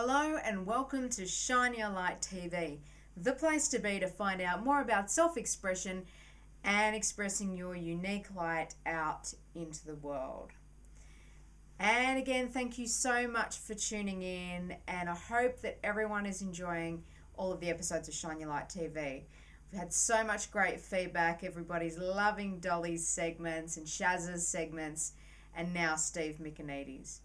Hello and welcome to Shine Your Light TV, the place to be to find out more about self-expression and expressing your unique light out into the world. And again, thank you so much for tuning in, and I hope that everyone is enjoying all of the episodes of Shine Your Light TV. We've had so much great feedback. Everybody's loving Dolly's segments and Shaz's segments, and now Steve Michanides.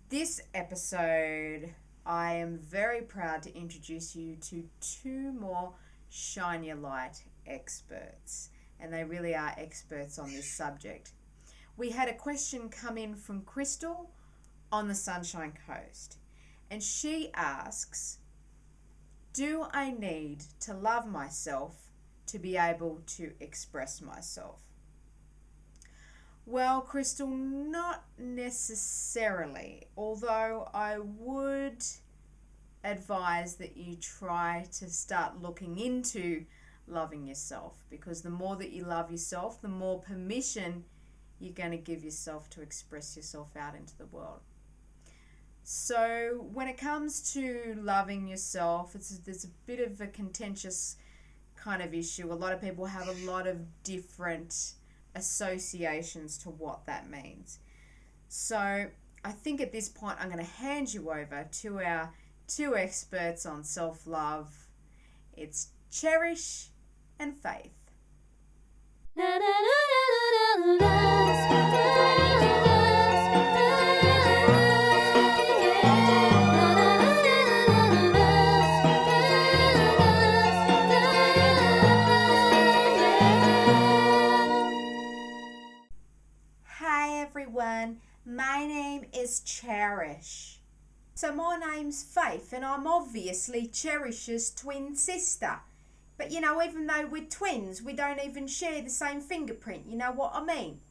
This episode, I am very proud to introduce you to two more Shine Your Light experts, and they really are experts on this subject. We had a question come in from Crystal on the Sunshine Coast, and she asks, do I need to love myself to be able to express myself? Well, Crystal, not necessarily, although I would advise that you try to start looking into loving yourself, because the more that you love yourself, the more permission you're going to give yourself to express yourself out into the world. So when it comes to loving yourself, there's a bit of a contentious kind of issue. A lot of people have a lot of different associations to what that means. So I think at this point I'm going to hand you over to our two experts on self-love. It's Cherish and Faith. Everyone, my name is Cherish. So my name's Faith, and I'm obviously Cherish's twin sister. But you know, even though we're twins, we don't even share the same fingerprint, you know what I mean?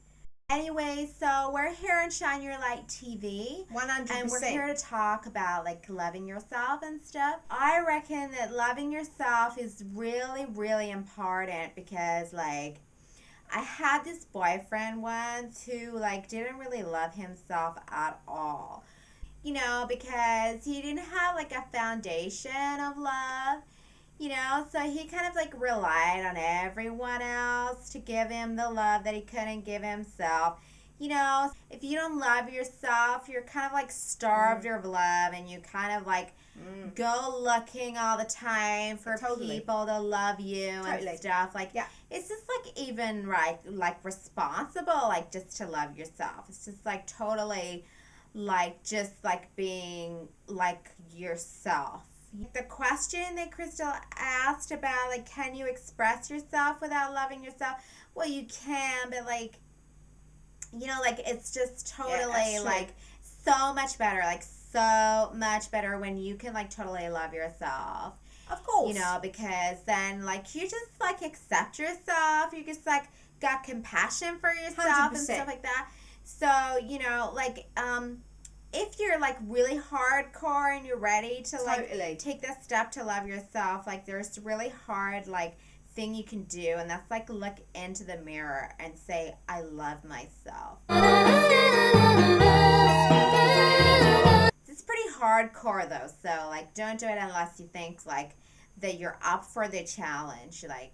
Anyway, so we're here on Shine Your Light TV. 100%. And we're here to talk about like loving yourself and stuff. I reckon that loving yourself is really, really important, because like I had this boyfriend once who like didn't really love himself at all. You know, because he didn't have like a foundation of love, you know, so he kind of like relied on everyone else to give him the love that he couldn't give himself. You know, if you don't love yourself, you're kind of like starved of love, and you kind of like go looking all the time for people to love you and stuff. Like, it's just like even like responsible, like just to love yourself. It's just like totally like just like being like yourself. The question that Crystal asked about like, can you express yourself without loving yourself? Well, you can, but like, you know, like it's just totally like so much better, like so much better when you can like totally love yourself. Of course. You know, because then like you just like accept yourself. You just like got compassion for yourself 100%. and stuff like that. So, you know, like if you're like really hardcore and you're ready to like take that step to love yourself, like there's really hard like thing you can do, and that's like look into the mirror and say, I love myself. It's pretty hardcore though, so like don't do it unless you think like that you're up for the challenge. Like,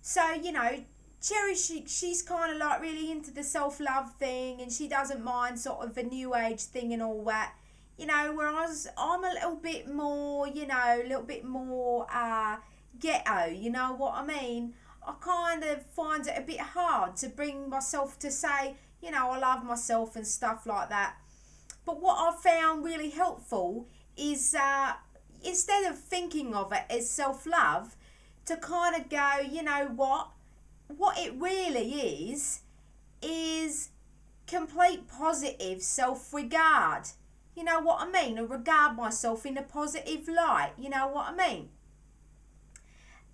so you know, Cherish, she's kind of like really into the self-love thing, and she doesn't mind sort of a new age thing and all that. You know, whereas I'm a little bit more, you know, a little bit more ghetto, you know what I mean? I kind of find it a bit hard to bring myself to say, you know, I love myself and stuff like that. But what I found really helpful is instead of thinking of it as self-love, to kind of go, you know what it really is complete positive self-regard. You know what I mean? And regard myself in a positive light. You know what I mean?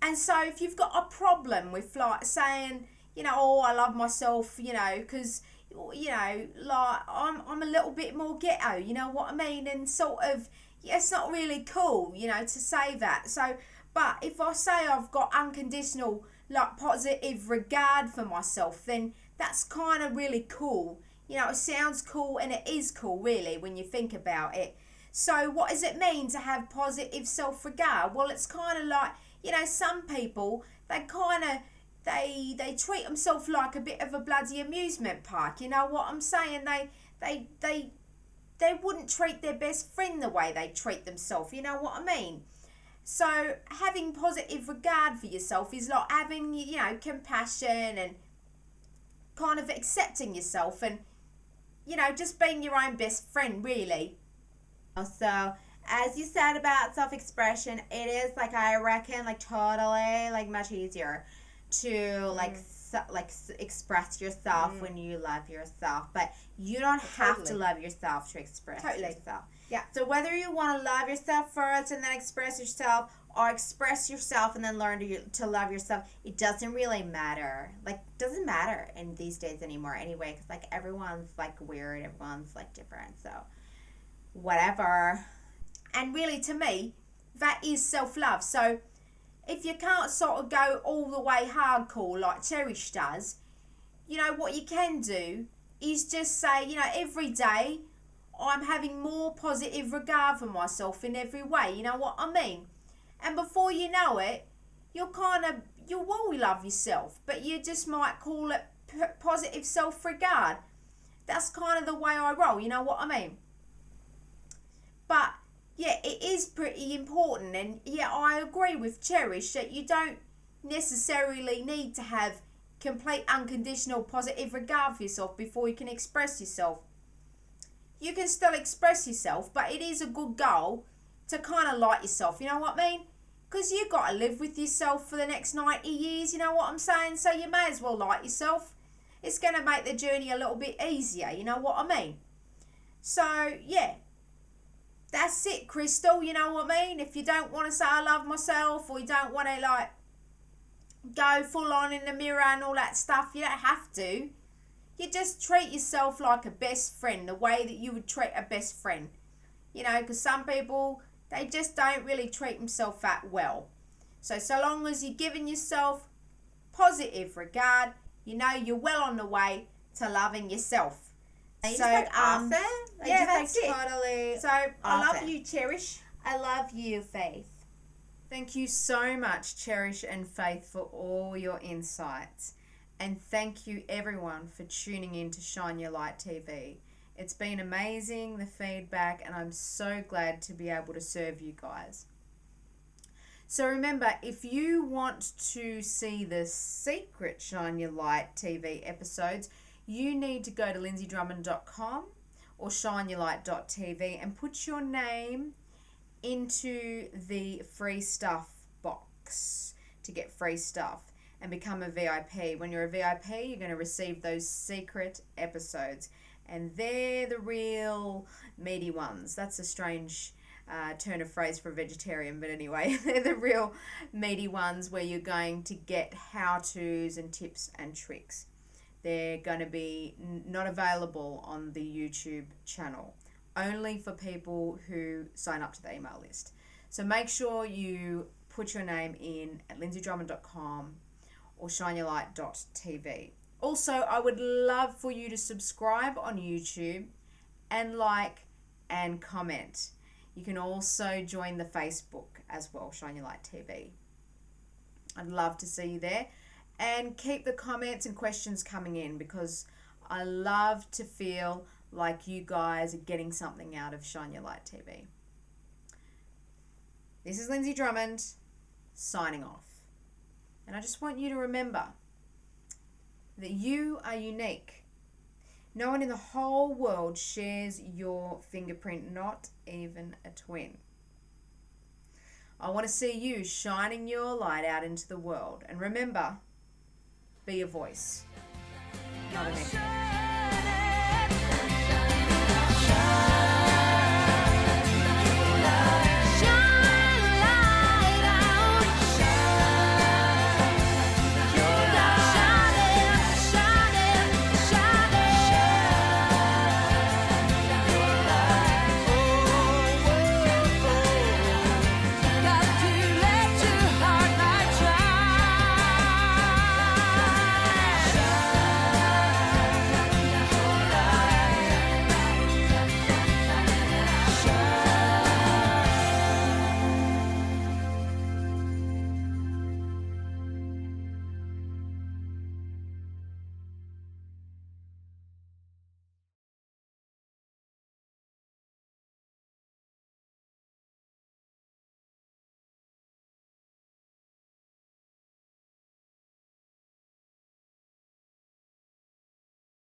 And so if you've got a problem with like saying, you know, oh, I love myself, you know, because, you know, like I'm a little bit more ghetto, you know what I mean? And sort of, yeah, it's not really cool, you know, to say that. So, but if I say I've got unconditional, like positive regard for myself, then that's kind of really cool. You know, it sounds cool, and it is cool, really, when you think about it. So what does it mean to have positive self-regard? Well, it's kind of like, you know, some people, they treat themselves like a bit of a bloody amusement park. You know what I'm saying? They wouldn't treat their best friend the way they treat themselves. You know what I mean? So having positive regard for yourself is like having, you know, compassion and kind of accepting yourself and, you know, just being your own best friend, really. So, as you said about self-expression, it is, like, I reckon, like, totally, like, much easier to, like, express yourself when you love yourself. But you don't have to love yourself to express yourself. Yeah. So whether you want to love yourself first and then express yourself, or express yourself and then learn to love yourself, it doesn't really matter. Like, doesn't matter in these days anymore anyway, because, like, everyone's, like, weird, everyone's, like, different, so whatever. And really, to me, that is self-love. So if you can't sort of go all the way hardcore like Cherish does, you know, what you can do is just say, you know, every day I'm having more positive regard for myself in every way. You know what I mean? And before you know it, you will love yourself, but you just might call it positive self-regard. That's kind of the way I roll, you know what I mean? But yeah, it is pretty important, and yeah, I agree with Cherish that you don't necessarily need to have complete unconditional positive regard for yourself before you can express yourself. You can still express yourself, but it is a good goal to kind of like yourself, you know what I mean? Because you've got to live with yourself for the next 90 years, you know what I'm saying? So you may as well like yourself. It's going to make the journey a little bit easier, you know what I mean? So, yeah. That's it, Crystal, you know what I mean? If you don't want to say I love myself, or you don't want to, like, go full on in the mirror and all that stuff, you don't have to. You just treat yourself like a best friend, the way that you would treat a best friend. You know, because some people, they just don't really treat themselves that well. So long as you're giving yourself positive regard, you know you're well on the way to loving yourself. So awesome. Yeah, that's it. Totally. So awesome. I love you, Cherish. I love you, Faith. Thank you so much, Cherish and Faith, for all your insights. And thank you, everyone, for tuning in to Shine Your Light TV. It's been amazing, the feedback, and I'm so glad to be able to serve you guys. So remember, if you want to see the secret Shine Your Light TV episodes, you need to go to lindsaydrummond.com or shineyourlight.tv and put your name into the free stuff box to get free stuff and become a VIP. When you're a VIP, you're going to receive those secret episodes, and they're the real meaty ones. That's a strange turn of phrase for a vegetarian, but anyway, they're the real meaty ones where you're going to get how-tos and tips and tricks. They're going to be not available on the YouTube channel, only for people who sign up to the email list. So make sure you put your name in at lindsaydrummond.com or shineyourlight.tv. Also, I would love for you to subscribe on YouTube and like and comment. You can also join the Facebook as well, Shine Your Light TV. I'd love to see you there. And keep the comments and questions coming in, because I love to feel like you guys are getting something out of Shine Your Light TV. This is Lindsay Drummond, signing off. And I just want you to remember that you are unique. No one in the whole world shares your fingerprint, not even a twin. I want to see you shining your light out into the world. And remember, be a voice, not an echo.